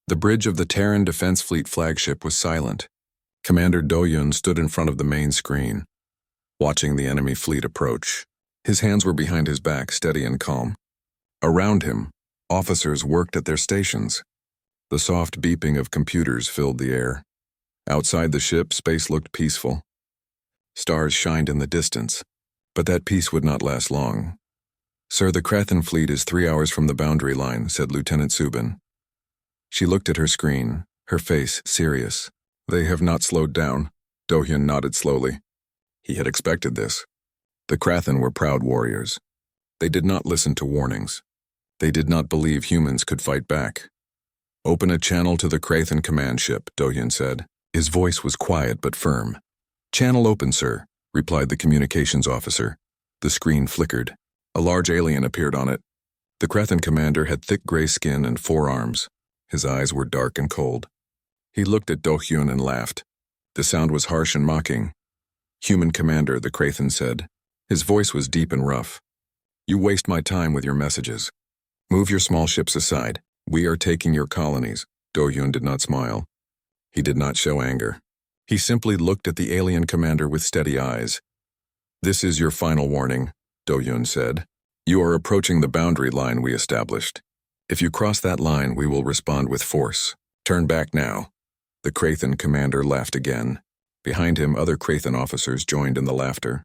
The bridge of the Terran Defense Fleet flagship was silent. Commander Do-Yun stood in front of the main screen, watching the enemy fleet approach. His hands were behind his back, steady and calm. Around him, officers worked at their stations. The soft beeping of computers filled the air. Outside the ship, space looked peaceful. Stars shined in the distance, but that peace would not last long. "Sir, the Krathen fleet is 3 hours from the boundary line," said Lieutenant Subin. She looked at her screen, her face serious. "They have not slowed down." Do-Hyun nodded slowly. He had expected this. The Krathen were proud warriors. They did not listen to warnings. They did not believe humans could fight back. "Open a channel to the Krathen command ship," Do-Hyun said. His voice was quiet but firm. "Channel open, sir," replied the communications officer. The screen flickered. A large alien appeared on it. The Krathen commander had thick gray skin and 4 arms. His eyes were dark and cold. He looked at Do-Hyun and laughed. The sound was harsh and mocking. "Human commander," the Krathen said. His voice was deep and rough. "You waste my time with your messages. Move your small ships aside. We are taking your colonies." Do-Hyun did not smile. He did not show anger. He simply looked at the alien commander with steady eyes. "This is your final warning," Do-Hyun said. "You are approaching the boundary line we established. If you cross that line, we will respond with force. Turn back now." The Krathen commander laughed again. Behind him, other Krathen officers joined in the laughter.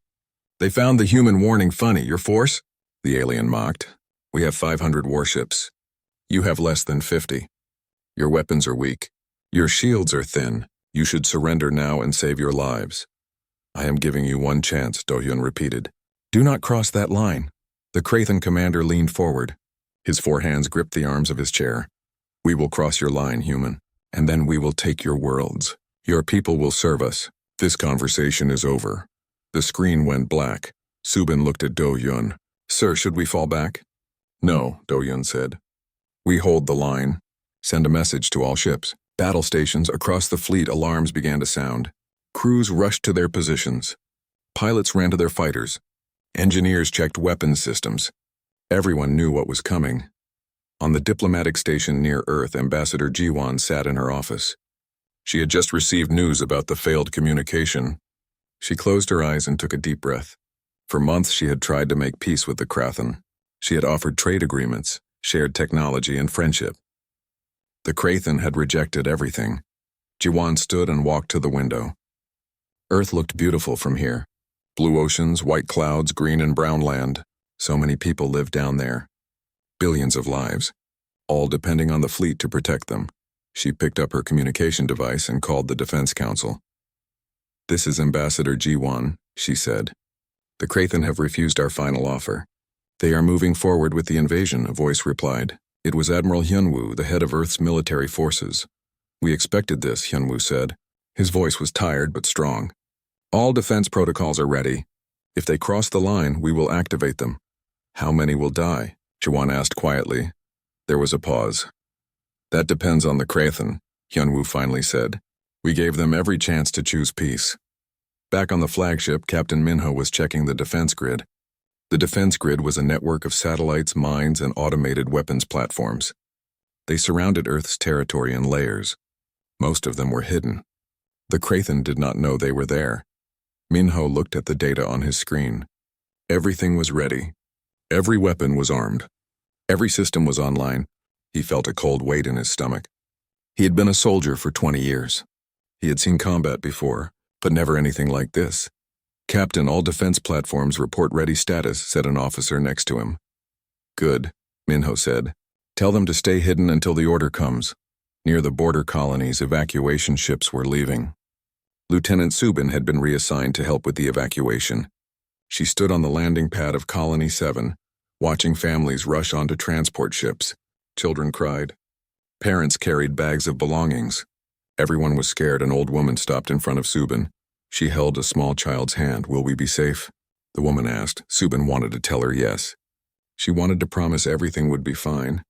"They found the human warning funny. Your force?" the alien mocked. "We have 500 warships. You have less than 50. Your weapons are weak. Your shields are thin. You should surrender now and save your lives." "I am giving you one chance," Do-Hyun repeated. "Do not cross that line." The Krathen commander leaned forward. His 4 hands gripped the arms of his chair. "We will cross your line, human, and then we will take your worlds. Your people will serve us. This conversation is over." The screen went black. Subin looked at Do-Hyun. "Sir, should we fall back?" "No," Do-Hyun said. "We hold the line. Send a message to all ships." Battle stations across the fleet, alarms began to sound. Crews rushed to their positions. Pilots ran to their fighters. Engineers checked weapons systems. Everyone knew what was coming. On the diplomatic station near Earth, Ambassador Ji-Won sat in her office. She had just received news about the failed communication. She closed her eyes and took a deep breath. For months she had tried to make peace with the Krathen. She had offered trade agreements, shared technology, and friendship. The Krathen had rejected everything. Ji-Won stood and walked to the window. Earth looked beautiful from here. Blue oceans, white clouds, green and brown land. So many people lived down there. Billions of lives, all depending on the fleet to protect them. She picked up her communication device and called the Defense Council. "This is Ambassador Ji-Won," she said. "The Krathen have refused our final offer. They are moving forward with the invasion," a voice replied. It was Admiral Hyunwoo, the head of Earth's military forces. "We expected this," Hyunwoo said. His voice was tired but strong. "All defense protocols are ready. If they cross the line, we will activate them." "How many will die?" Ji-Won asked quietly. There was a pause. "That depends on the Krathen," Hyunwoo finally said. "We gave them every chance to choose peace." Back on the flagship, Captain Minho was checking the defense grid. The defense grid was a network of satellites, mines, and automated weapons platforms. They surrounded Earth's territory in layers. Most of them were hidden. The Krathen did not know they were there. Minho looked at the data on his screen. Everything was ready. Every weapon was armed. Every system was online. He felt a cold weight in his stomach. He had been a soldier for 20 years. He had seen combat before, but never anything like this. "Captain, all defense platforms report ready status," said an officer next to him. "Good," Minho said. "Tell them to stay hidden until the order comes." Near the border colonies, evacuation ships were leaving. Lieutenant Subin had been reassigned to help with the evacuation. She stood on the landing pad of Colony 7, watching families rush onto transport ships. Children cried. Parents carried bags of belongings. Everyone was scared. An old woman stopped in front of Subin. She held a small child's hand. "Will we be safe?" the woman asked. Subin wanted to tell her yes. She wanted to promise everything would be fine.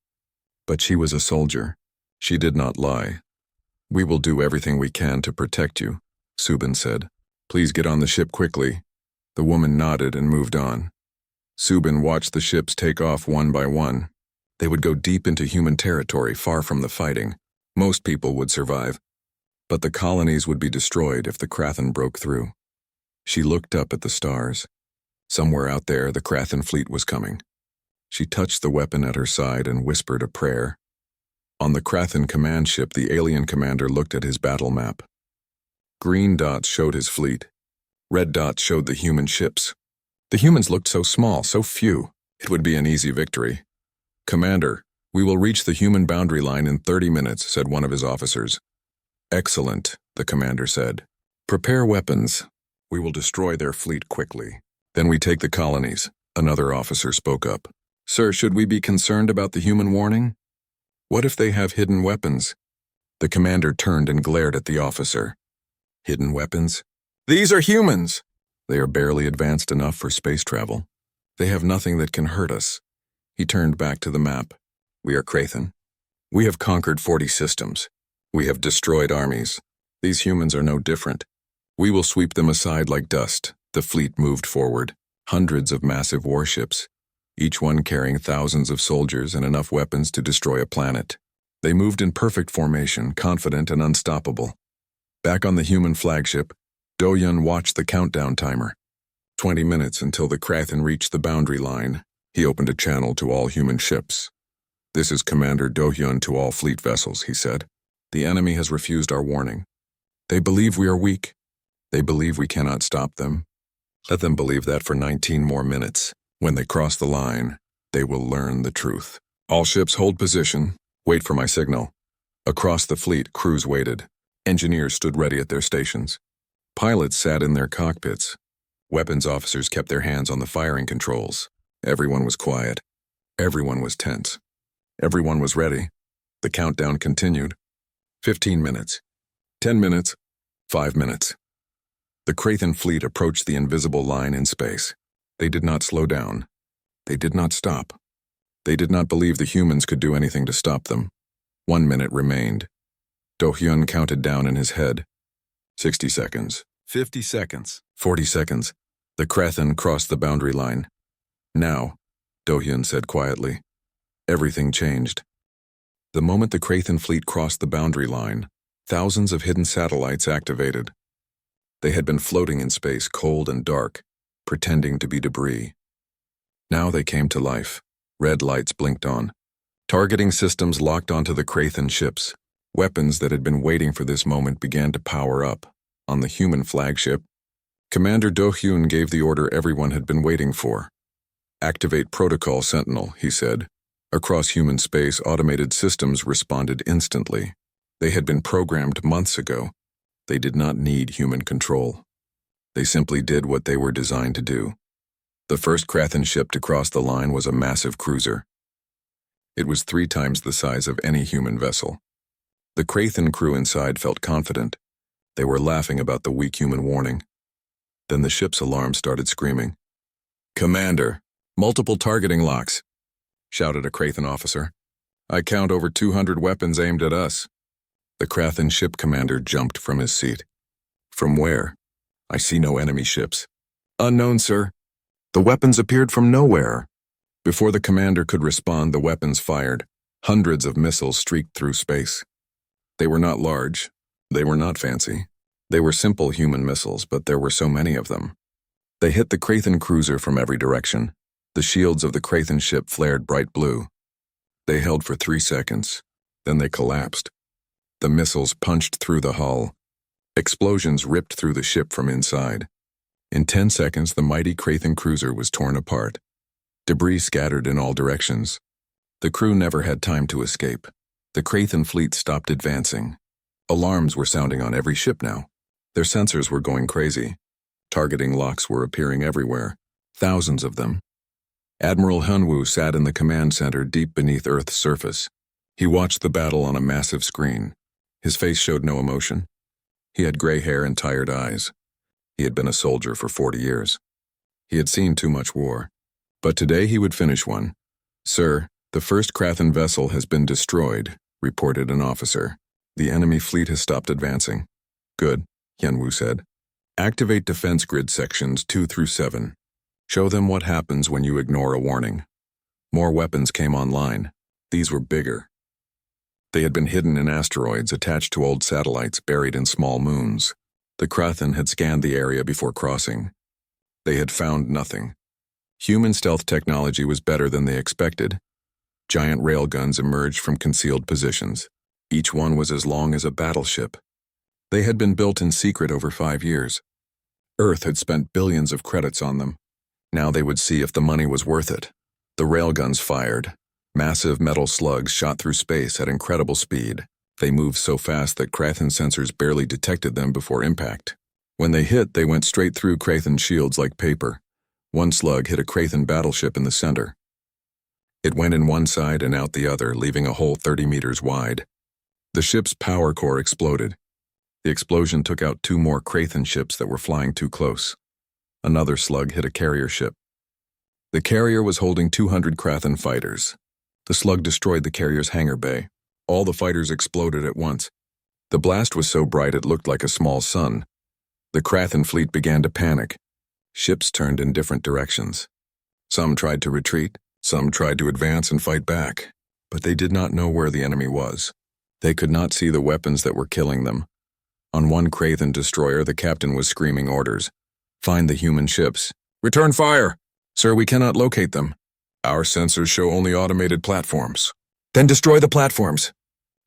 But she was a soldier. She did not lie. "We will do everything we can to protect you," Subin said. "Please get on the ship quickly." The woman nodded and moved on. Subin watched the ships take off one by one. They would go deep into human territory, far from the fighting. Most people would survive, but the colonies would be destroyed if the Krathen broke through. She looked up at the stars. Somewhere out there, the Krathen fleet was coming. She touched the weapon at her side and whispered a prayer. On the Krathen command ship, the alien commander looked at his battle map. Green dots showed his fleet. Red dots showed the human ships. The humans looked so small, so few. It would be an easy victory. "Commander, we will reach the human boundary line in 30 minutes, said one of his officers. "Excellent," the commander said. "Prepare weapons. We will destroy their fleet quickly. Then we take the colonies," another officer spoke up. "Sir, should we be concerned about the human warning? What if they have hidden weapons?" The commander turned and glared at the officer. "Hidden weapons? These are humans! They are barely advanced enough for space travel. They have nothing that can hurt us." He turned back to the map. "We are Krathen. We have conquered 40 systems. We have destroyed armies. These humans are no different. We will sweep them aside like dust." The fleet moved forward. Hundreds of massive warships, each one carrying thousands of soldiers and enough weapons to destroy a planet. They moved in perfect formation, confident and unstoppable. Back on the human flagship, Do-Yun watched the countdown timer. 20 minutes until the Krathen reached the boundary line. He opened a channel to all human ships. "This is Commander Do-Yun to all fleet vessels," he said. "The enemy has refused our warning. They believe we are weak. They believe we cannot stop them. Let them believe that for 19 more minutes. When they cross the line, they will learn the truth. All ships hold position. Wait for my signal." Across the fleet, crews waited. Engineers stood ready at their stations. Pilots sat in their cockpits. Weapons officers kept their hands on the firing controls. Everyone was quiet. Everyone was tense. Everyone was ready. The countdown continued. 15 minutes. 10 minutes. 5 minutes. The Krathen fleet approached the invisible line in space. They did not slow down. They did not stop. They did not believe the humans could do anything to stop them. 1 minute remained. Do-Hyun counted down in his head. 60 seconds. 50 seconds. 40 seconds. The Krathen crossed the boundary line. "Now," Do-Hyun said quietly. Everything changed. The moment the Krathen fleet crossed the boundary line, thousands of hidden satellites activated. They had been floating in space, cold and dark, pretending to be debris. Now they came to life. Red lights blinked on. Targeting systems locked onto the Krathen ships. Weapons that had been waiting for this moment began to power up. On the human flagship, Commander Do-Hyun gave the order everyone had been waiting for. "Activate Protocol Sentinel," he said. Across human space, automated systems responded instantly. They had been programmed months ago. They did not need human control. They simply did what they were designed to do. The first Krathen ship to cross the line was a massive cruiser. It was 3 times the size of any human vessel. The Krathen crew inside felt confident. They were laughing about the weak human warning. Then the ship's alarm started screaming. "Commander, multiple targeting locks," shouted a Krathen officer. "I count over 200 weapons aimed at us." The Krathen ship commander jumped from his seat. "From where? I see no enemy ships." "Unknown, sir. The weapons appeared from nowhere." Before the commander could respond, the weapons fired. Hundreds of missiles streaked through space. They were not large. They were not fancy. They were simple human missiles, but there were so many of them. They hit the Krathen cruiser from every direction. The shields of the Krathen ship flared bright blue. They held for 3 seconds. Then they collapsed. The missiles punched through the hull. Explosions ripped through the ship from inside. In 10 seconds, the mighty Krathen cruiser was torn apart. Debris scattered in all directions. The crew never had time to escape. The Krathen fleet stopped advancing. Alarms were sounding on every ship now. Their sensors were going crazy. Targeting locks were appearing everywhere. Thousands of them. Admiral Hunwoo sat in the command center deep beneath Earth's surface. He watched the battle on a massive screen. His face showed no emotion. He had gray hair and tired eyes. He had been a soldier for 40 years. He had seen too much war. But today he would finish one. "Sir, the first Krathen vessel has been destroyed," reported an officer. "The enemy fleet has stopped advancing." "Good," Hunwoo said. "Activate defense grid sections 2 through 7. Show them what happens when you ignore a warning." More weapons came online. These were bigger. They had been hidden in asteroids attached to old satellites buried in small moons. The Krathen had scanned the area before crossing. They had found nothing. Human stealth technology was better than they expected. Giant railguns emerged from concealed positions. Each one was as long as a battleship. They had been built in secret over 5 years. Earth had spent billions of credits on them. Now they would see if the money was worth it. The railguns fired. Massive metal slugs shot through space at incredible speed. They moved so fast that Krathen sensors barely detected them before impact. When they hit, they went straight through Krathen shields like paper. One slug hit a Krathen battleship in the center. It went in one side and out the other, leaving a hole 30 meters wide. The ship's power core exploded. The explosion took out 2 more Krathen ships that were flying too close. Another slug hit a carrier ship. The carrier was holding 200 Krathen fighters. The slug destroyed the carrier's hangar bay. All the fighters exploded at once. The blast was so bright it looked like a small sun. The Krathen fleet began to panic. Ships turned in different directions. Some tried to retreat, some tried to advance and fight back, but they did not know where the enemy was. They could not see the weapons that were killing them. On one Krathen destroyer, the captain was screaming orders. Find the human ships. Return fire! Sir, we cannot locate them. Our sensors show only automated platforms. Then destroy the platforms.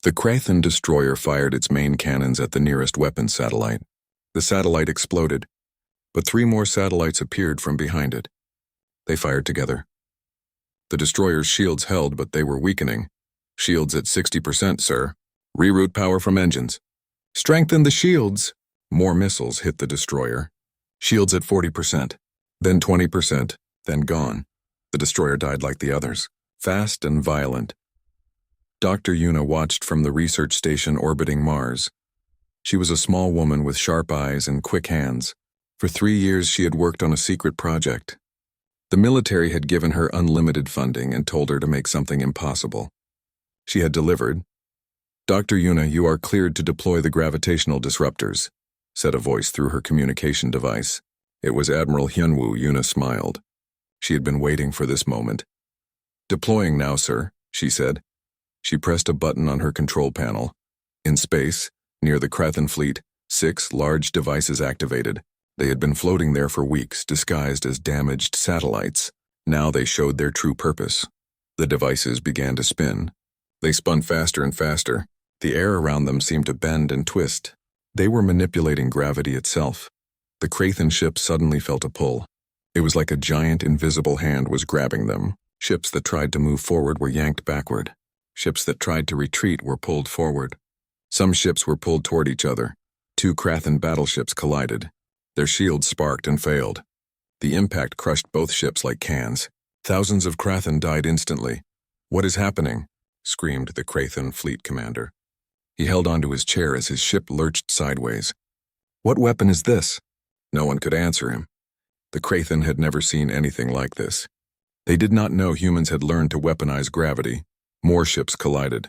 The Krathen destroyer fired its main cannons at the nearest weapons satellite. The satellite exploded, but 3 more satellites appeared from behind it. They fired together. The destroyer's shields held, but they were weakening. Shields at 60%, sir. Reroute power from engines. Strengthen the shields. More missiles hit the destroyer. Shields at 40%, then 20%, then gone. The destroyer died like the others, fast and violent. Dr. Yuna watched from the research station orbiting Mars. She was a small woman with sharp eyes and quick hands. For 3 years she had worked on a secret project. The military had given her unlimited funding and told her to make something impossible. She had delivered. Dr. Yuna, you are cleared to deploy the gravitational disruptors, said a voice through her communication device. It was Admiral Hyunwoo. Yuna smiled. She had been waiting for this moment. Deploying now, sir, she said. She pressed a button on her control panel. In space, near the Krathen fleet, 6 large devices activated. They had been floating there for weeks, disguised as damaged satellites. Now they showed their true purpose. The devices began to spin. They spun faster and faster. The air around them seemed to bend and twist. They were manipulating gravity itself. The Krathen ship suddenly felt a pull. It was like a giant invisible hand was grabbing them. Ships that tried to move forward were yanked backward. Ships that tried to retreat were pulled forward. Some ships were pulled toward each other. 2 Krathen battleships collided. Their shields sparked and failed. The impact crushed both ships like cans. Thousands of Krathen died instantly. What is happening? Screamed the Krathen fleet commander. He held onto his chair as his ship lurched sideways. What weapon is this? No one could answer him. The Krathen had never seen anything like this. They did not know humans had learned to weaponize gravity. More ships collided.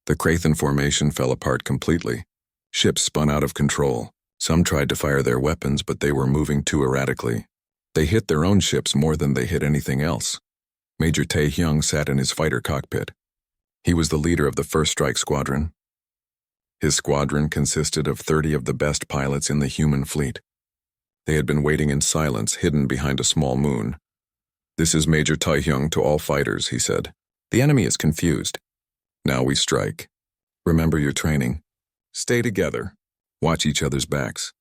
The Krathen formation fell apart completely. Ships spun out of control. Some tried to fire their weapons, but they were moving too erratically. They hit their own ships more than they hit anything else. Major Tae-hyung sat in his fighter cockpit. He was the leader of the First Strike Squadron. His squadron consisted of 30 of the best pilots in the human fleet. They had been waiting in silence, hidden behind a small moon. This is Major Tae-hyung to all fighters, he said. The enemy is confused. Now we strike. Remember your training. Stay together. Watch each other's backs.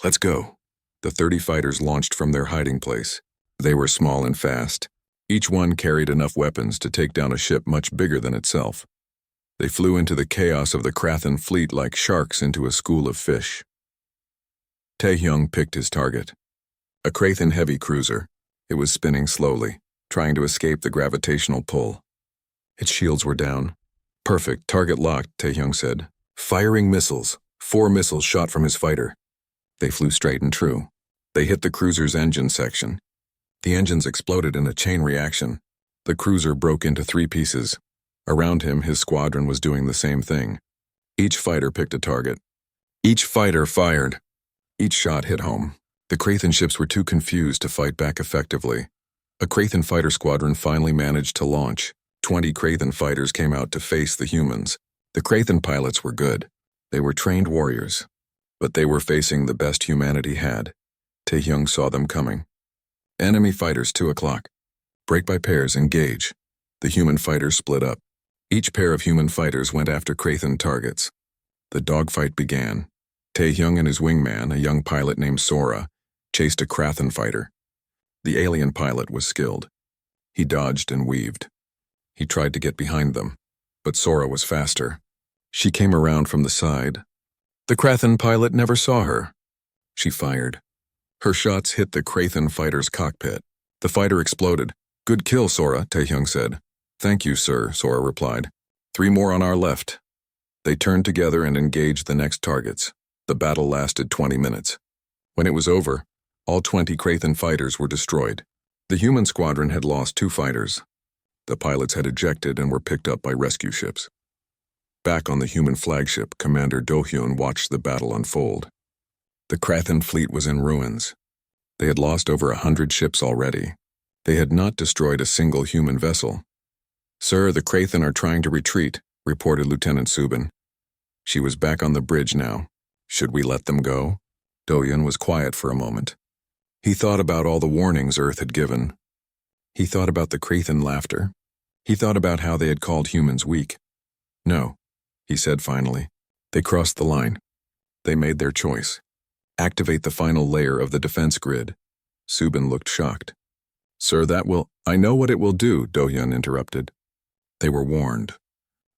Let's go. The 30 fighters launched from their hiding place. They were small and fast. Each one carried enough weapons to take down a ship much bigger than itself. They flew into the chaos of the Krathen fleet like sharks into a school of fish. Tae-hyung picked his target. A Krathen heavy cruiser. It was spinning slowly, trying to escape the gravitational pull. Its shields were down. Perfect, target locked, Tae-hyung said. Firing missiles. 4 missiles shot from his fighter. They flew straight and true. They hit the cruiser's engine section. The engines exploded in a chain reaction. The cruiser broke into 3 pieces. Around him, his squadron was doing the same thing. Each fighter picked a target. Each fighter fired. Each shot hit home. The Krathen ships were too confused to fight back effectively. A Krathen fighter squadron finally managed to launch. 20 Krathen fighters came out to face the humans. The Krathen pilots were good. They were trained warriors. But they were facing the best humanity had. Taehyung saw them coming. Enemy fighters, 2 o'clock. Break by pairs, engage. The human fighters split up. Each pair of human fighters went after Krathen targets. The dogfight began. Taehyung and his wingman, a young pilot named Sora, chased a Krathen fighter. The alien pilot was skilled. He dodged and weaved. He tried to get behind them, but Sora was faster. She came around from the side. The Krathen pilot never saw her. She fired. Her shots hit the Krathen fighter's cockpit. The fighter exploded. "Good kill, Sora," Taehyung said. "Thank you, sir," Sora replied. 3 more on our left." They turned together and engaged the next targets. The battle lasted 20 minutes. When it was over, all 20 Krathen fighters were destroyed. The human squadron had lost 2 fighters. The pilots had ejected and were picked up by rescue ships. Back on the human flagship, Commander Do-hyun watched the battle unfold. The Krathen fleet was in ruins. They had lost over 100 ships already. They had not destroyed a single human vessel. "Sir, the Krathen are trying to retreat," reported Lieutenant Subin. She was back on the bridge now. Should we let them go? Do-hyun was quiet for a moment. He thought about all the warnings Earth had given. He thought about the Krathen laughter. He thought about how they had called humans weak. "No," he said finally. They crossed the line. They made their choice. Activate the final layer of the defense grid. Subin looked shocked. "Sir, that will—" "I know what it will do," Do-hyun interrupted. They were warned.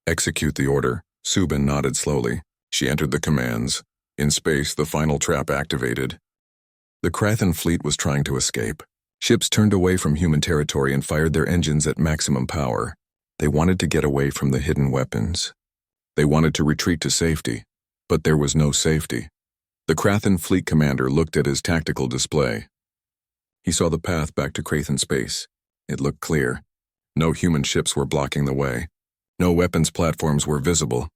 "Execute the order." Subin nodded slowly. She entered the commands. In space, the final trap activated. The Krathen fleet was trying to escape. Ships turned away from human territory and fired their engines at maximum power. They wanted to get away from the hidden weapons. They wanted to retreat to safety, but there was no safety. The Krathen fleet commander looked at his tactical display. He saw the path back to Krathen space. It looked clear. No human ships were blocking the way. No weapons platforms were visible.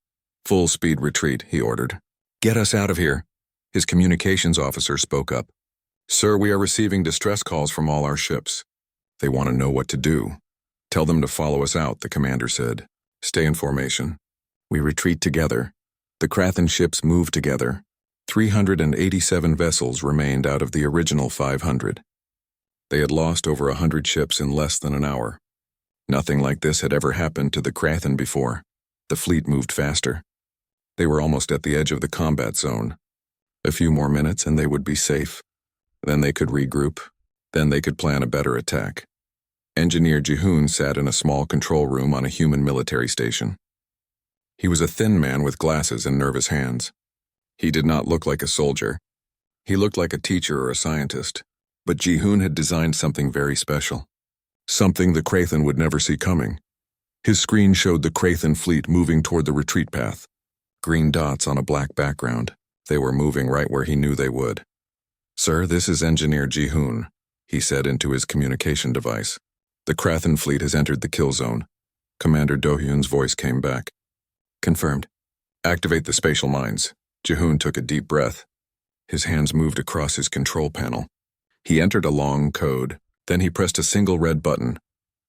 "Full-speed retreat," he ordered. "Get us out of here." His communications officer spoke up. "Sir, we are receiving distress calls from all our ships. They want to know what to do." "Tell them to follow us out," the commander said. "Stay in formation." We retreat together. The Krathen ships moved together. 387 vessels remained out of the original 500. They had lost over 100 ships in less than an hour. Nothing like this had ever happened to the Krathen before. The fleet moved faster. They were almost at the edge of the combat zone. A few more minutes and they would be safe. Then they could regroup. Then they could plan a better attack. Engineer Ji-hoon sat in a small control room on a human military station. He was a thin man with glasses and nervous hands. He did not look like a soldier. He looked like a teacher or a scientist. But Ji-hoon had designed something very special. Something the Krathen would never see coming. His screen showed the Krathen fleet moving toward the retreat path. Green dots on a black background. They were moving right where he knew they would. "Sir, this is Engineer Ji-hoon," he said into his communication device. "The Krathen fleet has entered the kill zone." Commander Do-hyun's voice came back. "Confirmed. Activate the spatial mines." Ji-hoon took a deep breath. His hands moved across his control panel. He entered a long code. Then he pressed a single red button.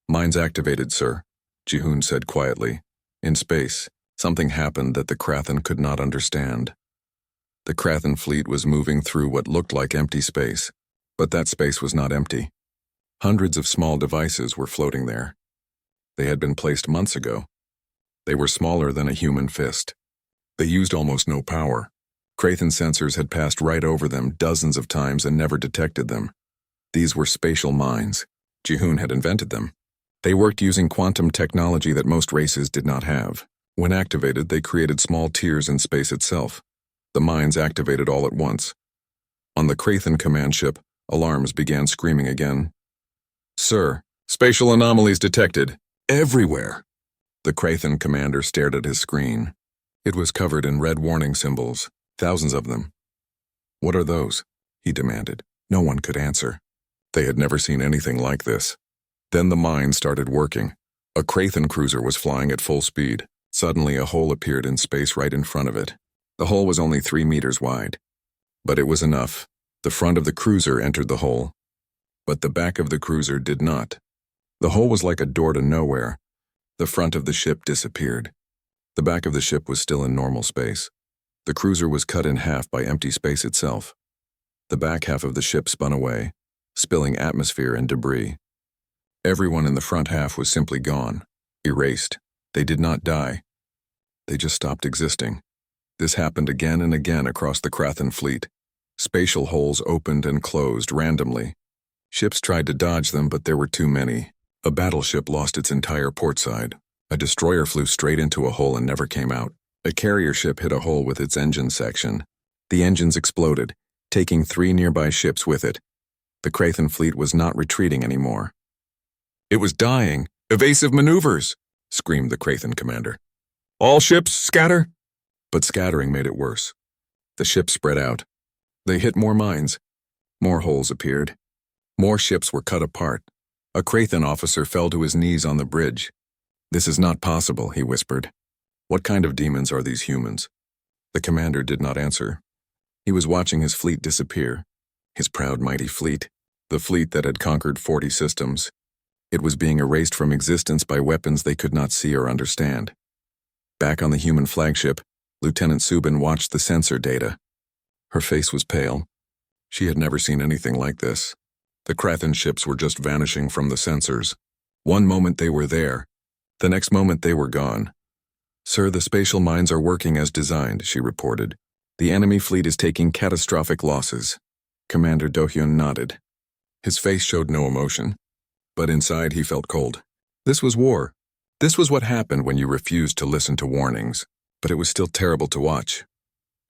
"Mines activated, sir," Ji-hoon said quietly. In space, something happened that the Krathen could not understand. The Krathen fleet was moving through what looked like empty space, but that space was not empty. Hundreds of small devices were floating there. They had been placed months ago. They were smaller than a human fist. They used almost no power. Krathen sensors had passed right over them dozens of times and never detected them. These were spatial mines. Ji-hoon had invented them. They worked using quantum technology that most races did not have. When activated, they created small tiers in space itself. The mines activated all at once. On the Krathen command ship, alarms began screaming again. "Sir, spatial anomalies detected. Everywhere." The Krathen commander stared at his screen. It was covered in red warning symbols, thousands of them. "What are those?" he demanded. No one could answer. They had never seen anything like this. Then the mine started working. A Krathen cruiser was flying at full speed. Suddenly a hole appeared in space right in front of it. The hole was only 3 meters wide. But it was enough. The front of the cruiser entered the hole. But the back of the cruiser did not. The hole was like a door to nowhere. The front of the ship disappeared. The back of the ship was still in normal space. The cruiser was cut in half by empty space itself. The back half of the ship spun away, spilling atmosphere and debris. Everyone in the front half was simply gone, erased. They did not die. They just stopped existing. This happened again and again across the Krathen fleet. Spatial holes opened and closed randomly. Ships tried to dodge them, but there were too many. A battleship lost its entire port side. A destroyer flew straight into a hole and never came out. A carrier ship hit a hole with its engine section. The engines exploded, taking 3 nearby ships with it. The Krathen fleet was not retreating anymore. "It was dying! Evasive maneuvers!" screamed the Krathen commander. "All ships, scatter!" But scattering made it worse. The ships spread out. They hit more mines. More holes appeared. More ships were cut apart. A Krathen officer fell to his knees on the bridge. "This is not possible," he whispered. "What kind of demons are these humans?" The commander did not answer. He was watching his fleet disappear. His proud, mighty fleet. The fleet that had conquered 40 systems. It was being erased from existence by weapons they could not see or understand. Back on the human flagship, Lieutenant Subin watched the sensor data. Her face was pale. She had never seen anything like this. The Krathen ships were just vanishing from the sensors. One moment they were there. The next moment they were gone. "Sir, the spatial mines are working as designed," she reported. "The enemy fleet is taking catastrophic losses." Commander Do-hyun nodded. His face showed no emotion, but inside he felt cold. This was war. This was what happened when you refused to listen to warnings, but it was still terrible to watch.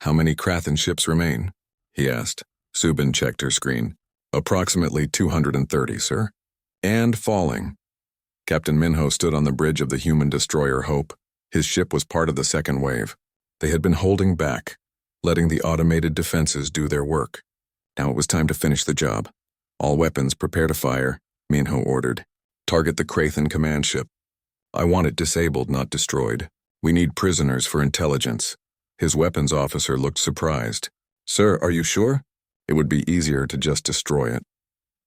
"How many Krathen ships remain?" he asked. Subin checked her screen. "Approximately 230, sir. And falling." Captain Minho stood on the bridge of the human destroyer Hope. His ship was part of the second wave. They had been holding back, letting the automated defenses do their work. Now it was time to finish the job. "All weapons prepare to fire," Minho ordered. "Target the Krathen command ship. I want it disabled, not destroyed. We need prisoners for intelligence." His weapons officer looked surprised. "Sir, are you sure? It would be easier to just destroy it."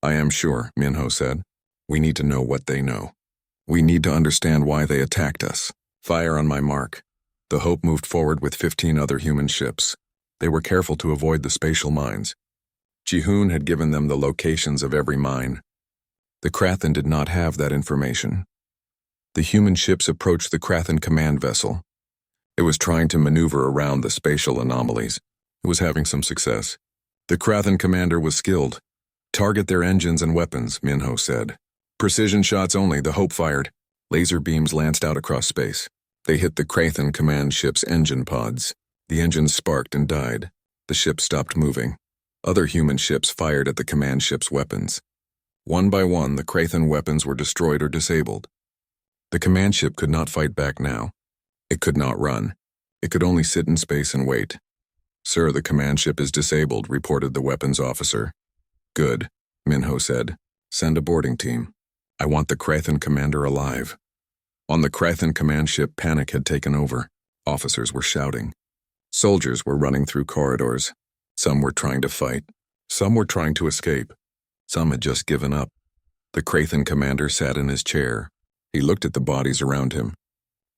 "I am sure," Minho said. "We need to know what they know. We need to understand why they attacked us. Fire on my mark." The Hope moved forward with 15 other human ships. They were careful to avoid the spatial mines. Ji-hoon had given them the locations of every mine. The Krathen did not have that information. The human ships approached the Krathen command vessel. It was trying to maneuver around the spatial anomalies. It was having some success. The Krathen commander was skilled. "Target their engines and weapons," Minho said. "Precision shots only," the Hope fired. Laser beams lanced out across space. They hit the Krathen command ship's engine pods. The engines sparked and died. The ship stopped moving. Other human ships fired at the command ship's weapons. One by one, the Krathen weapons were destroyed or disabled. The command ship could not fight back now. It could not run. It could only sit in space and wait. "Sir, the command ship is disabled," reported the weapons officer. "Good," Minho said. "Send a boarding team. I want the Krathen commander alive." On the Krathen command ship, panic had taken over. Officers were shouting. Soldiers were running through corridors. Some were trying to fight. Some were trying to escape. Some had just given up. The Krathen commander sat in his chair. He looked at the bodies around him.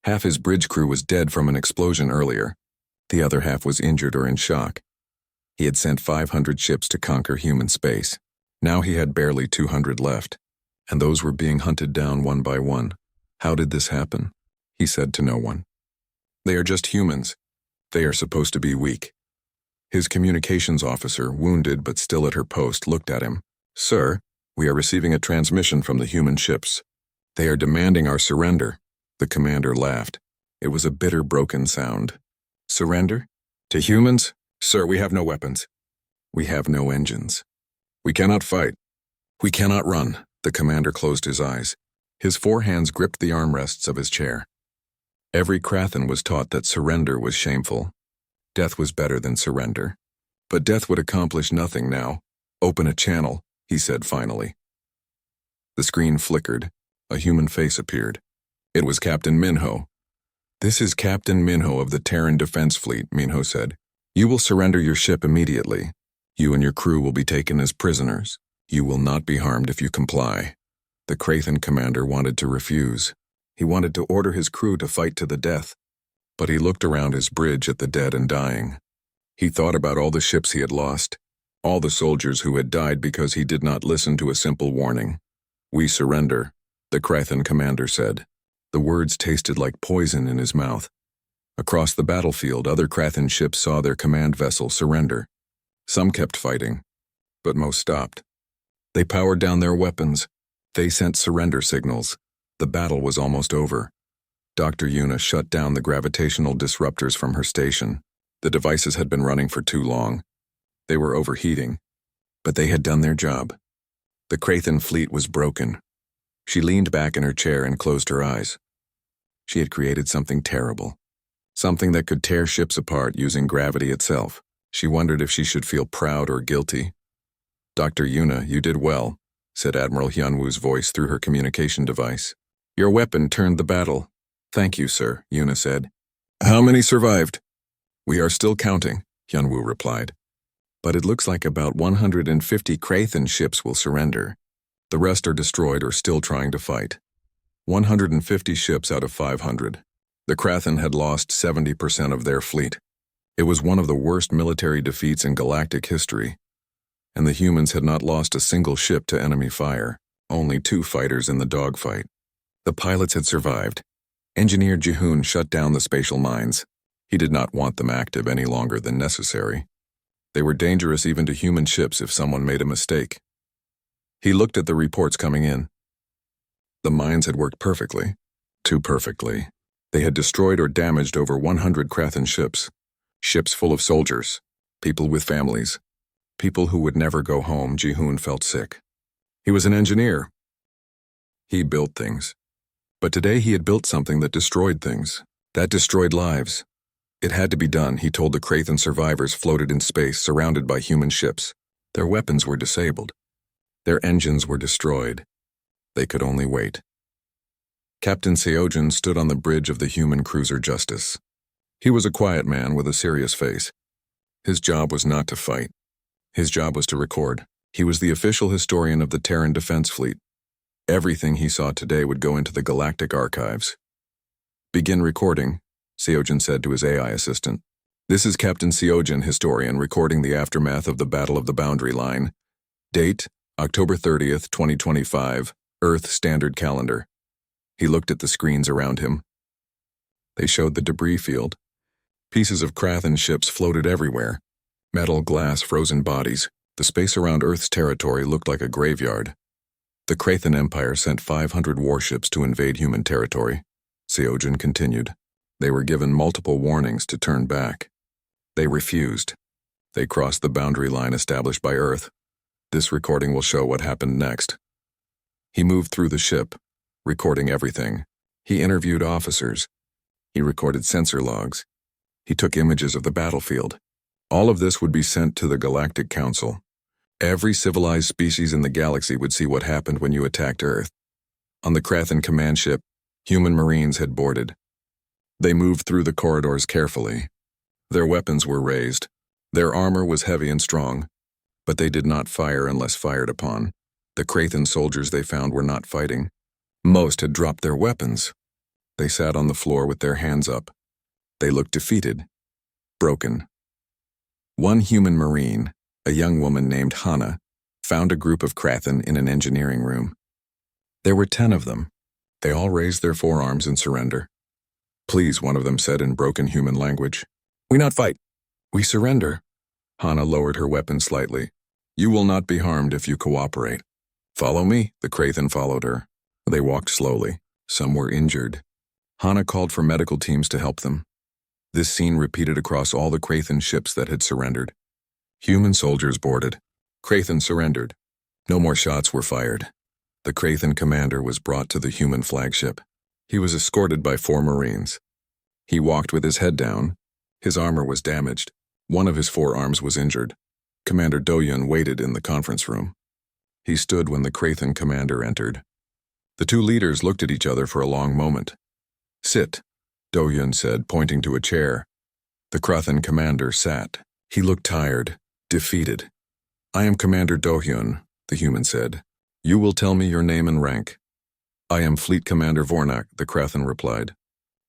Half his bridge crew was dead from an explosion earlier. The other half was injured or in shock. He had sent 500 ships to conquer human space. Now he had barely 200 left, and those were being hunted down one by one. "How did this happen?" he said to no one. "They are just humans. They are supposed to be weak." His communications officer, wounded but still at her post, looked at him. "Sir, we are receiving a transmission from the human ships. They are demanding our surrender." The commander laughed. It was a bitter, broken sound. "Surrender? To humans? Sir, we have no weapons. We have no engines. We cannot fight. We cannot run." The commander closed his eyes. His 4 hands gripped the armrests of his chair. Every Krathen was taught that surrender was shameful. Death was better than surrender. But death would accomplish nothing now. "Open a channel," he said finally. The screen flickered. A human face appeared. It was Captain Minho. "This is Captain Minho of the Terran Defense Fleet," Minho said. "You will surrender your ship immediately. You and your crew will be taken as prisoners. You will not be harmed if you comply." The Krathen commander wanted to refuse. He wanted to order his crew to fight to the death. But he looked around his bridge at the dead and dying. He thought about all the ships he had lost, all the soldiers who had died because he did not listen to a simple warning. "We surrender," the Krathen commander said. The words tasted like poison in his mouth. Across the battlefield, other Krathen ships saw their command vessel surrender. Some kept fighting, but most stopped. They powered down their weapons. They sent surrender signals. The battle was almost over. Dr. Yuna shut down the gravitational disruptors from her station. The devices had been running for too long. They were overheating, but they had done their job. The Krathen fleet was broken. She leaned back in her chair and closed her eyes. She had created something terrible. Something that could tear ships apart using gravity itself. She wondered if she should feel proud or guilty. "Dr. Yuna, you did well," said Admiral Hyunwoo's voice through her communication device. "Your weapon turned the battle." "Thank you, sir," Yuna said. "How many survived?" "We are still counting," Hyunwoo replied. "But it looks like about 150 Krathen ships will surrender. The rest are destroyed or still trying to fight. 150 ships out of 500. The Krathen had lost 70% of their fleet. It was one of the worst military defeats in galactic history. And the humans had not lost a single ship to enemy fire, only 2 fighters in the dogfight. The pilots had survived. Engineer Jihoon shut down the spatial mines. He did not want them active any longer than necessary. They were dangerous even to human ships if someone made a mistake. He looked at the reports coming in. The mines had worked perfectly. Too perfectly. They had destroyed or damaged over 100 Krathen ships. Ships full of soldiers. People with families. People who would never go home. Jihoon felt sick. He was an engineer. He built things. But today he had built something that destroyed things. That destroyed lives. It had to be done, he told the Krathen survivors floated in space surrounded by human ships. Their weapons were disabled. Their engines were destroyed. They could only wait. Captain Seojin stood on the bridge of the human cruiser Justice. He was a quiet man with a serious face. His job was not to fight. His job was to record. He was the official historian of the Terran Defense Fleet. Everything he saw today would go into the galactic archives. "Begin recording," Seojin said to his AI assistant. "This is Captain Seojin, historian, recording the aftermath of the Battle of the Boundary Line. Date, October 30th, 2025, Earth Standard Calendar." He looked at the screens around him. They showed the debris field. Pieces of Krathen ships floated everywhere. Metal, glass, frozen bodies. The space around Earth's territory looked like a graveyard. The Krathen Empire sent 500 warships to invade human territory. Seojin continued. They were given multiple warnings to turn back. They refused. They crossed the boundary line established by Earth. This recording will show what happened next. He moved through the ship, recording everything. He interviewed officers. He recorded sensor logs. He took images of the battlefield. All of this would be sent to the Galactic Council. Every civilized species in the galaxy would see what happened when you attacked Earth. On the Krathen command ship, human marines had boarded. They moved through the corridors carefully. Their weapons were raised. Their armor was heavy and strong, but they did not fire unless fired upon. The Krathen soldiers they found were not fighting. Most had dropped their weapons. They sat on the floor with their hands up. They looked defeated, broken. One human marine, a young woman named Hana, found a group of Krathen in an engineering room. There were 10 of them. They all raised their forearms in surrender. "Please," one of them said in broken human language. "We not fight. We surrender." Hana lowered her weapon slightly. "You will not be harmed if you cooperate." "Follow me." The Krathen followed her. They walked slowly. Some were injured. Hana called for medical teams to help them. This scene repeated across all the Krathen ships that had surrendered. Human soldiers boarded. Krathen surrendered. No more shots were fired. The Krathen commander was brought to the human flagship. He was escorted by 4 Marines. He walked with his head down. His armor was damaged. One of his forearms was injured. Commander Do-yun waited in the conference room. He stood when the Krathen commander entered. The 2 leaders looked at each other for a long moment. "Sit," Do-yun said, pointing to a chair. The Krathen commander sat. He looked tired, defeated. "I am Commander Do-hyun," the human said. "You will tell me your name and rank." "I am Fleet Commander Vornak," the Krathen replied.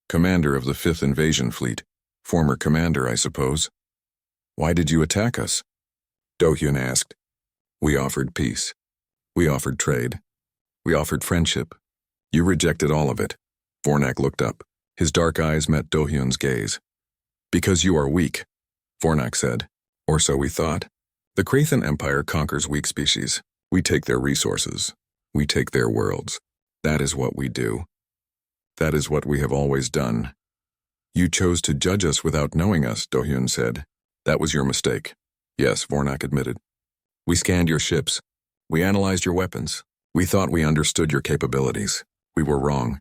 Commander of the 5th Invasion Fleet. Former commander, I suppose. Why did you attack us? Do-hyun asked. We offered peace. We offered trade. We offered friendship. You rejected all of it. Vornak looked up. His dark eyes met Do-hyun's gaze. Because you are weak, Vornak said. Or so we thought. The Krathan Empire conquers weak species. We take their resources. We take their worlds. That is what we do. That is what we have always done. You chose to judge us without knowing us, Do-hyun said. That was your mistake. Yes, Vornak admitted. We scanned your ships. We analyzed your weapons. We thought we understood your capabilities. We were wrong.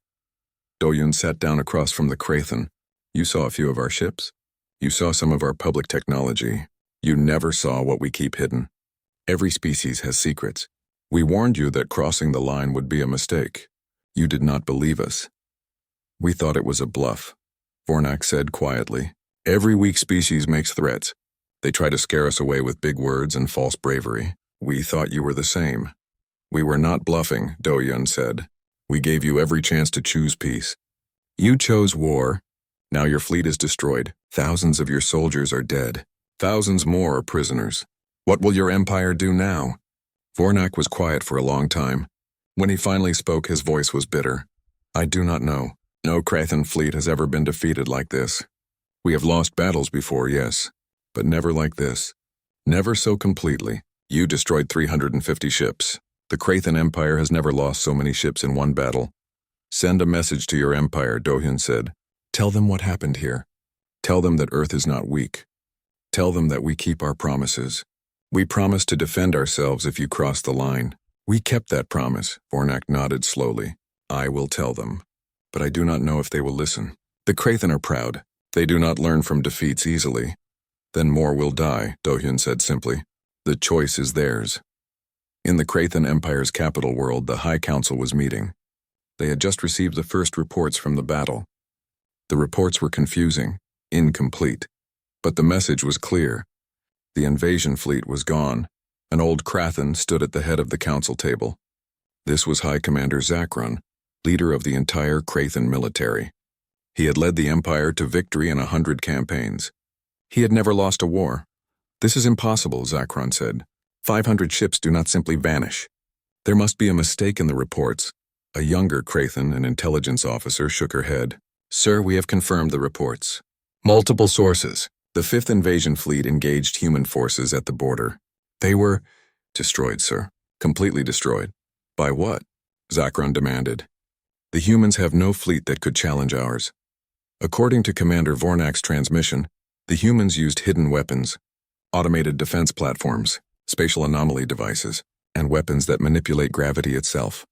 Do-hyun sat down across from the Krathan. You saw a few of our ships. You saw some of our public technology. You never saw what we keep hidden. Every species has secrets. We warned you that crossing the line would be a mistake. You did not believe us. We thought it was a bluff, Vornak said quietly. Every weak species makes threats. They try to scare us away with big words and false bravery. We thought you were the same. We were not bluffing, Do-hyun said. We gave you every chance to choose peace. You chose war. Now your fleet is destroyed. Thousands of your soldiers are dead. Thousands more are prisoners. What will your empire do now? Vornak was quiet for a long time. When he finally spoke, his voice was bitter. I do not know. No Krathan fleet has ever been defeated like this. We have lost battles before, yes, but never like this. Never so completely. You destroyed 350 ships. The Krathan Empire has never lost so many ships in one battle. Send a message to your empire, Do-hyun said. Tell them what happened here. Tell them that Earth is not weak. Tell them that we keep our promises. We promised to defend ourselves if you cross the line. We kept that promise, Vornak nodded slowly. I will tell them. But I do not know if they will listen. The Krathan are proud. They do not learn from defeats easily. Then more will die, Do-hyun said simply. The choice is theirs. In the Krathan Empire's capital world, the High Council was meeting. They had just received the first reports from the battle. The reports were confusing, incomplete, but the message was clear. The invasion fleet was gone. An old Krathan stood at the head of the council table. This was High Commander Zakron, leader of the entire Krathan military. He had led the Empire to victory in 100 campaigns. He had never lost a war. This is impossible, Zakron said. 500 ships do not simply vanish. There must be a mistake in the reports. A younger Krathan, an intelligence officer, shook her head. Sir, we have confirmed the reports. Multiple sources. The 5th Invasion Fleet engaged human forces at the border. They were destroyed, sir. Completely destroyed. By what? Zakron demanded. The humans have no fleet that could challenge ours. According to Commander Vornak's transmission, the humans used hidden weapons, automated defense platforms, spatial anomaly devices, and weapons that manipulate gravity itself.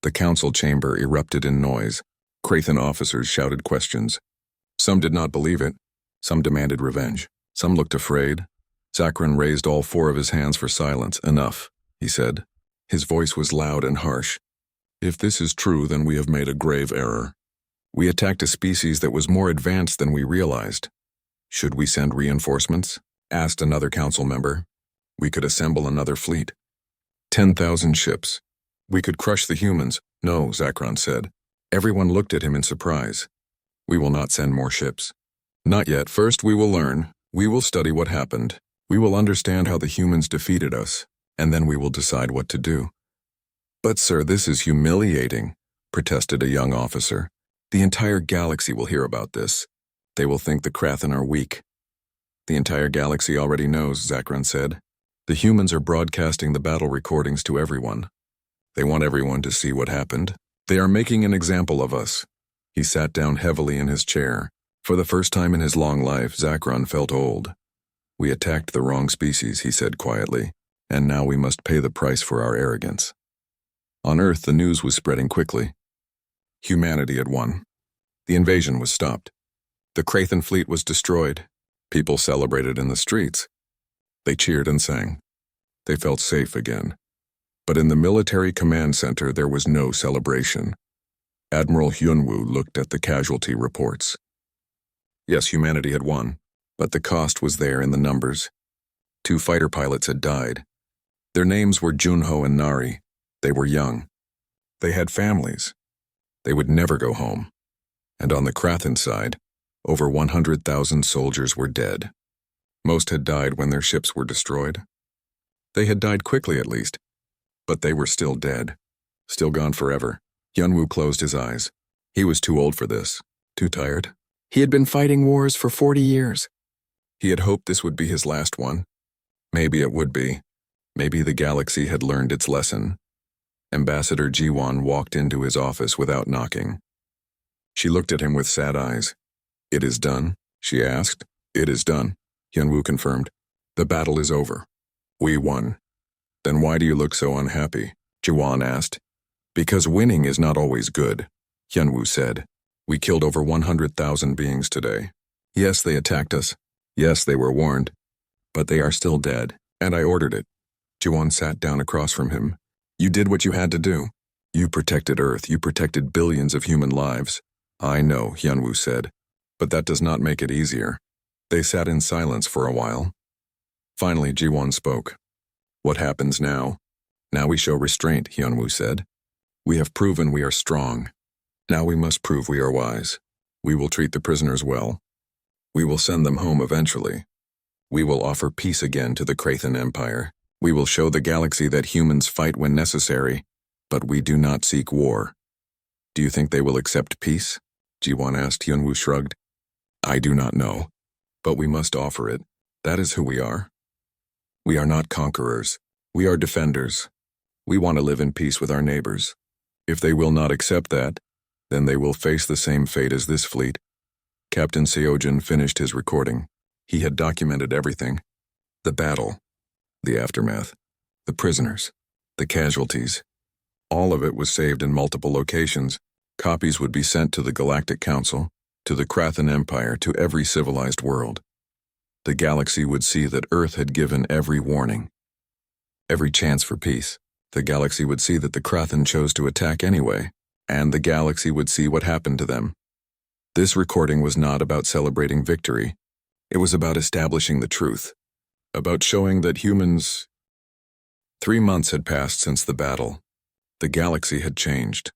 The council chamber erupted in noise. Krathan officers shouted questions. Some did not believe it. Some demanded revenge. Some looked afraid. Zakron raised all 4 of his hands for silence. Enough, he said. His voice was loud and harsh. If this is true, then we have made a grave error. We attacked a species that was more advanced than we realized. Should we send reinforcements? Asked another council member. We could assemble another fleet. 10,000 ships. We could crush the humans. No, Zakron said. Everyone looked at him in surprise. We will not send more ships. Not yet. First we will learn. We will study what happened. We will understand how the humans defeated us, and then we will decide what to do. But sir, this is humiliating, protested a young officer. The entire galaxy will hear about this. They will think the Krathan are weak. The entire galaxy already knows, Zakron said. The humans are broadcasting the battle recordings to everyone. They want everyone to see what happened. They are making an example of us. He sat down heavily in his chair. For the first time in his long life, Zakron felt old. We attacked the wrong species, he said quietly, and now we must pay the price for our arrogance. On Earth, the news was spreading quickly. Humanity had won. The invasion was stopped. The Krathan fleet was destroyed. People celebrated in the streets. They cheered and sang. They felt safe again. But in the military command center, there was no celebration. Admiral Hyunwoo looked at the casualty reports. Yes, humanity had won, but the cost was there in the numbers. 2 fighter pilots had died. Their names were Junho and Nari. They were young. They had families. They would never go home. And on the Krathan side, over 100,000 soldiers were dead. Most had died when their ships were destroyed. They had died quickly at least, but they were still dead, still gone forever. Hyunwoo closed his eyes. He was too old for this, too tired. He had been fighting wars for 40 years. He had hoped this would be his last one. Maybe it would be. Maybe the galaxy had learned its lesson. Ambassador Jiwon walked into his office without knocking. She looked at him with sad eyes. "It is done?" she asked. "It is done," Hyunwoo confirmed. "The battle is over. We won." "Then why do you look so unhappy?" Jiwon asked. "Because winning is not always good," Hyunwoo said. "We killed over 100,000 beings today. Yes, they attacked us. Yes, they were warned. But they are still dead, and I ordered it." Jiwon sat down across from him. "You did what you had to do. You protected Earth. You protected billions of human lives." "I know," Hyunwoo said, "but that does not make it easier." They sat in silence for a while. Finally, Jiwon spoke. "What happens now?" "Now we show restraint," Hyunwoo said. "We have proven we are strong. Now we must prove we are wise. We will treat the prisoners well. We will send them home eventually. We will offer peace again to the Krathan Empire. We will show the galaxy that humans fight when necessary, but we do not seek war." "Do you think they will accept peace?" Jiwon asked. Hyunwoo shrugged. "I do not know, but we must offer it. That is who we are. We are not conquerors. We are defenders. We want to live in peace with our neighbors. If they will not accept that, then they will face the same fate as this fleet." Captain Seojin finished his recording. He had documented everything. The battle, the aftermath, the prisoners, the casualties. All of it was saved in multiple locations. Copies would be sent to the Galactic Council, to the Krathan Empire, to every civilized world. The galaxy would see that Earth had given every warning, every chance for peace. The galaxy would see that the Krathan chose to attack anyway, and the galaxy would see what happened to them. This recording was not about celebrating victory. It was about establishing the truth, about showing that humans... 3 months had passed since the battle. The galaxy had changed.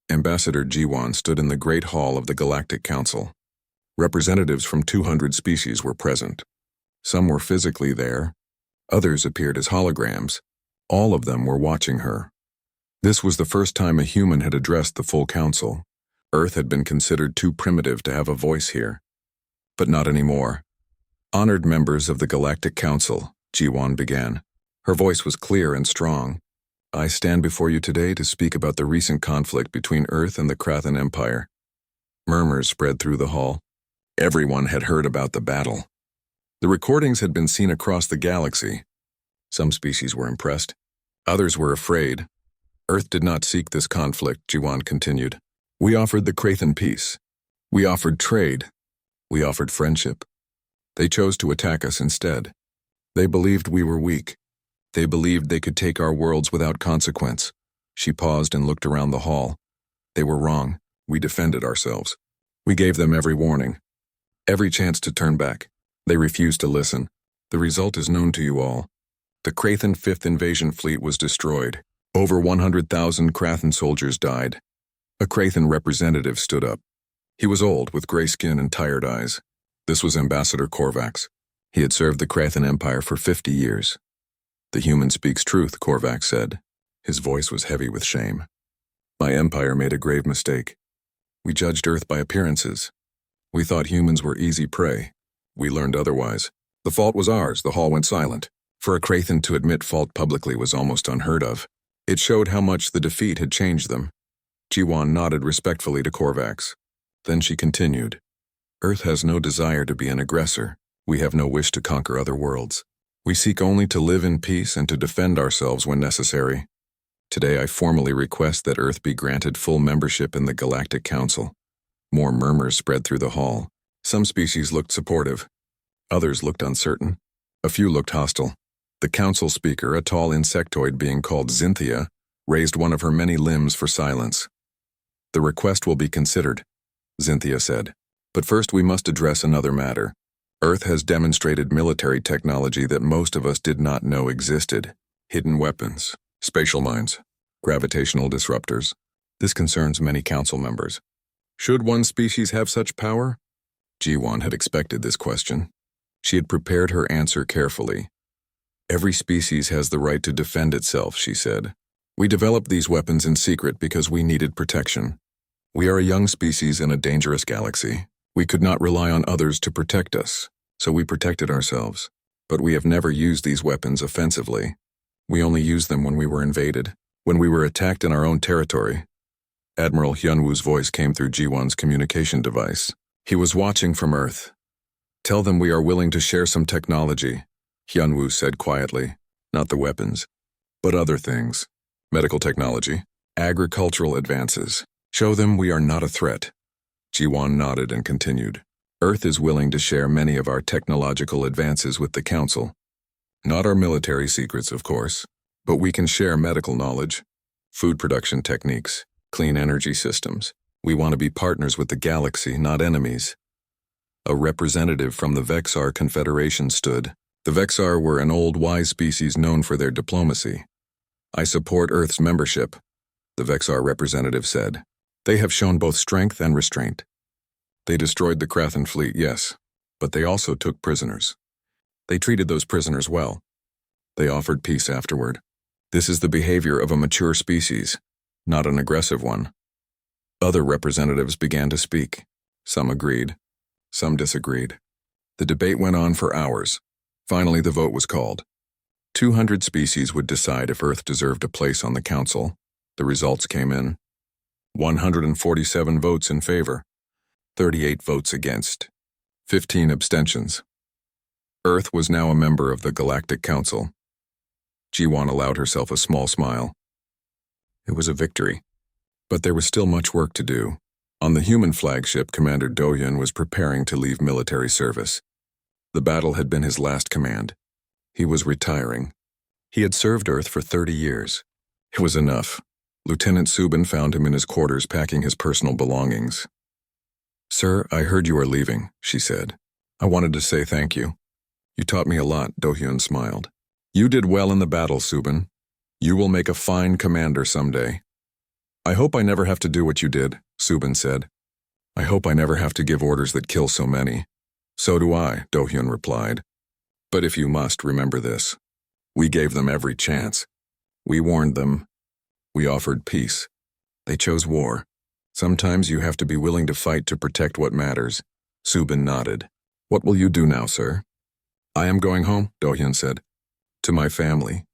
Ambassador Jiwon stood in the Great Hall of the Galactic Council. Representatives from 200 species were present. Some were physically there. Others appeared as holograms. All of them were watching her. This was the first time a human had addressed the full council. Earth had been considered too primitive to have a voice here. But not anymore. "Honored members of the Galactic Council," Jiwon began. Her voice was clear and strong. "I stand before you today to speak about the recent conflict between Earth and the Krathan Empire." Murmurs spread through the hall. Everyone had heard about the battle. The recordings had been seen across the galaxy. Some species were impressed. Others were afraid. "Earth did not seek this conflict," Jiwon continued. "We offered the Krathan peace. We offered trade. We offered friendship. They chose to attack us instead. They believed we were weak. They believed they could take our worlds without consequence." She paused and looked around the hall. "They were wrong. We defended ourselves. We gave them every warning, every chance to turn back. They refused to listen. The result is known to you all. The Krathan 5th Invasion Fleet was destroyed. Over 100,000 Krathan soldiers died." A Krathan representative stood up. He was old, with gray skin and tired eyes. This was Ambassador Korvax. He had served the Krathan Empire for 50 years. "The human speaks truth," Korvax said. His voice was heavy with shame. "My empire made a grave mistake. We judged Earth by appearances. We thought humans were easy prey. We learned otherwise. The fault was ours." The hall went silent. For a Krathan to admit fault publicly was almost unheard of. It showed how much the defeat had changed them. Jiwon nodded respectfully to Korvax. Then she continued. "Earth has no desire to be an aggressor. We have no wish to conquer other worlds. We seek only to live in peace and to defend ourselves when necessary. Today I formally request that Earth be granted full membership in the Galactic Council." More murmurs spread through the hall. Some species looked supportive. Others looked uncertain. A few looked hostile. The council speaker, a tall insectoid being called Xynthia, raised one of her many limbs for silence. "The request will be considered," Xynthia said. "But first we must address another matter. Earth has demonstrated military technology that most of us did not know existed. Hidden weapons, spatial mines, gravitational disruptors. This concerns many council members. Should one species have such power? Jiwon had expected this question. She had prepared her answer carefully. Every species has the right to defend itself, she said. We developed these weapons in secret because we needed protection. We are a young species in a dangerous galaxy. We could not rely on others to protect us, so we protected ourselves. But we have never used these weapons offensively. We only used them when we were invaded, when we were attacked in our own territory. Admiral Hyunwoo's voice came through Jiwon's communication device. He was watching from Earth. Tell them we are willing to share some technology, Hyunwoo said quietly. Not the weapons, but other things. Medical technology, agricultural advances. Show them we are not a threat. Jiwon nodded and continued. Earth is willing to share many of our technological advances with the Council. Not our military secrets, of course, but we can share medical knowledge, food production techniques, clean energy systems. We want to be partners with the galaxy, not enemies. A representative from the Vexar Confederation stood. The Vexar were an old, wise species known for their diplomacy. I support Earth's membership, the Vexar representative said. They have shown both strength and restraint. They destroyed the Krathan fleet, yes, but they also took prisoners. They treated those prisoners well. They offered peace afterward. This is the behavior of a mature species, not an aggressive one. Other representatives began to speak. Some agreed. Some disagreed. The debate went on for hours. Finally, the vote was called. 200 species would decide if Earth deserved a place on the Council. The results came in. 147 votes in favor, 38 votes against, 15 abstentions. Earth was now a member of the Galactic Council. Jiwon allowed herself a small smile. It was a victory, but there was still much work to do. On the human flagship, Commander Do-hyun was preparing to leave military service. The battle had been his last command. He was retiring. He had served Earth for 30 years. It was enough. Lieutenant Subin found him in his quarters packing his personal belongings. Sir, I heard you are leaving, she said. I wanted to say thank you. You taught me a lot, Do-hyun smiled. You did well in the battle, Subin. You will make a fine commander someday. I hope I never have to do what you did, Subin said. I hope I never have to give orders that kill so many. So do I, Do-hyun replied. But if you must, remember this. We gave them every chance. We warned them. We offered peace. They chose war. Sometimes you have to be willing to fight to protect what matters. Subin nodded. What will you do now, sir? I am going home, Do-hyun said. To my family.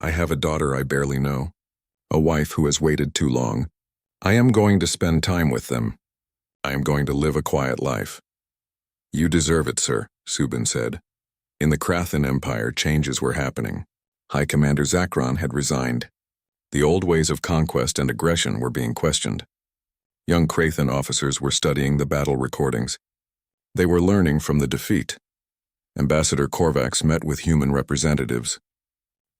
I have a daughter I barely know. A wife who has waited too long. I am going to spend time with them. I am going to live a quiet life. You deserve it, sir, Subin said. In the Krathan Empire, changes were happening. High Commander Zakron had resigned. The old ways of conquest and aggression were being questioned. Young Krathan officers were studying the battle recordings. They were learning from the defeat. Ambassador Korvax met with human representatives.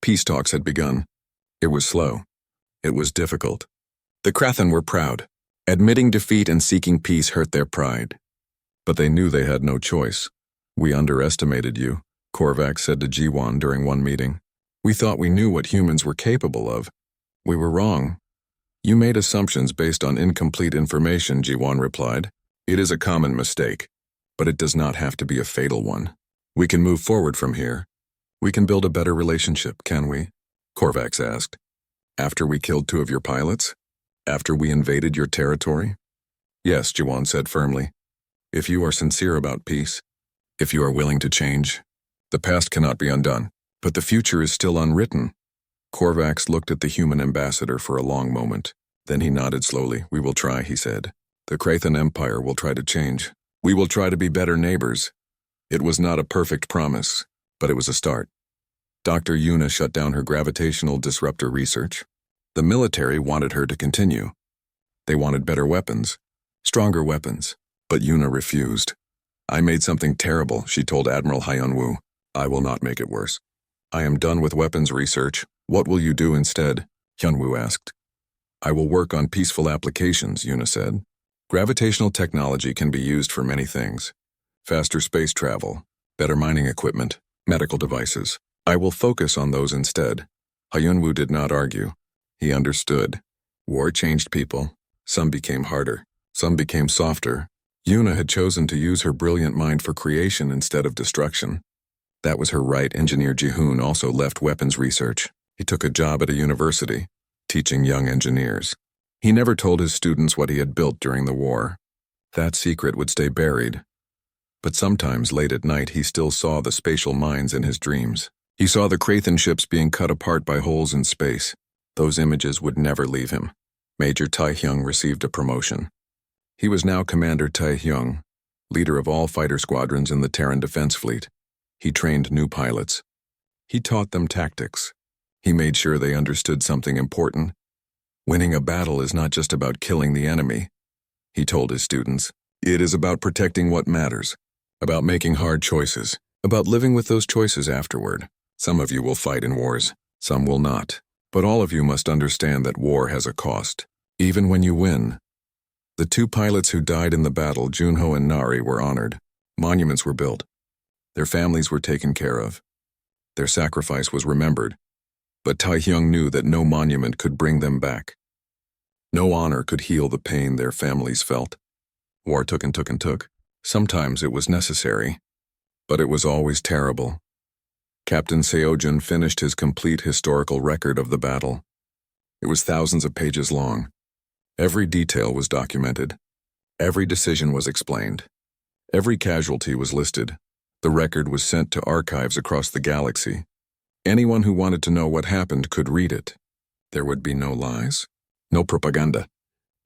Peace talks had begun. It was slow. It was difficult. The Krathan were proud. Admitting defeat and seeking peace hurt their pride. But they knew they had no choice. We underestimated you, Korvax said to Jiwon during one meeting. We thought we knew what humans were capable of. We were wrong. You made assumptions based on incomplete information, Jiwon replied. It is a common mistake, but it does not have to be a fatal one. We can move forward from here. We can build a better relationship, can we? Korvax asked. After we killed 2 of your pilots? After we invaded your territory? Yes, Jiwon said firmly. If you are sincere about peace, if you are willing to change, the past cannot be undone, but the future is still unwritten. Korvax looked at the human ambassador for a long moment. Then he nodded slowly. We will try, he said. The Krathan Empire will try to change. We will try to be better neighbors. It was not a perfect promise, but it was a start. Dr. Yuna shut down her gravitational disruptor research. The military wanted her to continue. They wanted better weapons, stronger weapons, but Yuna refused. I made something terrible, she told Admiral Hyunwoo. I will not make it worse. I am done with weapons research. What will you do instead? Hyunwoo asked. I will work on peaceful applications, Yuna said. Gravitational technology can be used for many things. Faster space travel, better mining equipment, medical devices. I will focus on those instead. Hyunwoo did not argue. He understood. War changed people. Some became harder. Some became softer. Yuna had chosen to use her brilliant mind for creation instead of destruction. That was her right. Engineer Jihoon also left weapons research. He took a job at a university, teaching young engineers. He never told his students what he had built during the war. That secret would stay buried. But sometimes late at night he still saw the spatial mines in his dreams. He saw the Krathan ships being cut apart by holes in space. Those images would never leave him. Major Taehyung received a promotion. He was now Commander Taehyung, leader of all fighter squadrons in the Terran Defense Fleet. He trained new pilots. He taught them tactics. He made sure they understood something important. Winning a battle is not just about killing the enemy, he told his students. It is about protecting what matters, about making hard choices, about living with those choices afterward. Some of you will fight in wars, some will not. But all of you must understand that war has a cost, even when you win. The two pilots who died in the battle, Junho and Nari, were honored. Monuments were built. Their families were taken care of. Their sacrifice was remembered. But Taehyung knew that no monument could bring them back. No honor could heal the pain their families felt. War took and took and took. Sometimes it was necessary, but it was always terrible. Captain Seojun finished his complete historical record of the battle. It was thousands of pages long. Every detail was documented. Every decision was explained. Every casualty was listed. The record was sent to archives across the galaxy. Anyone who wanted to know what happened could read it. There would be no lies, no propaganda.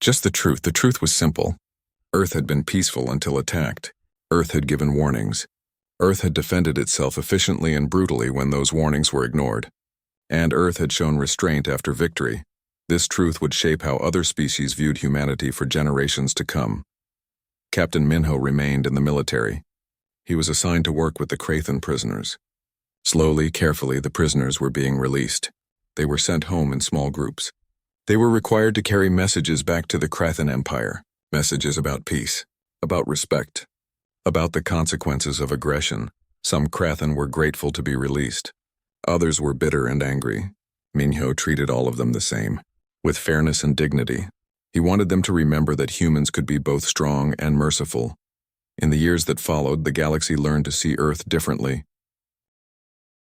Just the truth. The truth was simple. Earth had been peaceful until attacked. Earth had given warnings. Earth had defended itself efficiently and brutally when those warnings were ignored. And Earth had shown restraint after victory. This truth would shape how other species viewed humanity for generations to come. Captain Minho remained in the military. He was assigned to work with the Krathan prisoners. Slowly, carefully, the prisoners were being released. They were sent home in small groups. They were required to carry messages back to the Krathan Empire, messages about peace, about respect, about the consequences of aggression. Some Krathan were grateful to be released. Others were bitter and angry. Minho treated all of them the same, with fairness and dignity. He wanted them to remember that humans could be both strong and merciful. In the years that followed, the galaxy learned to see Earth differently.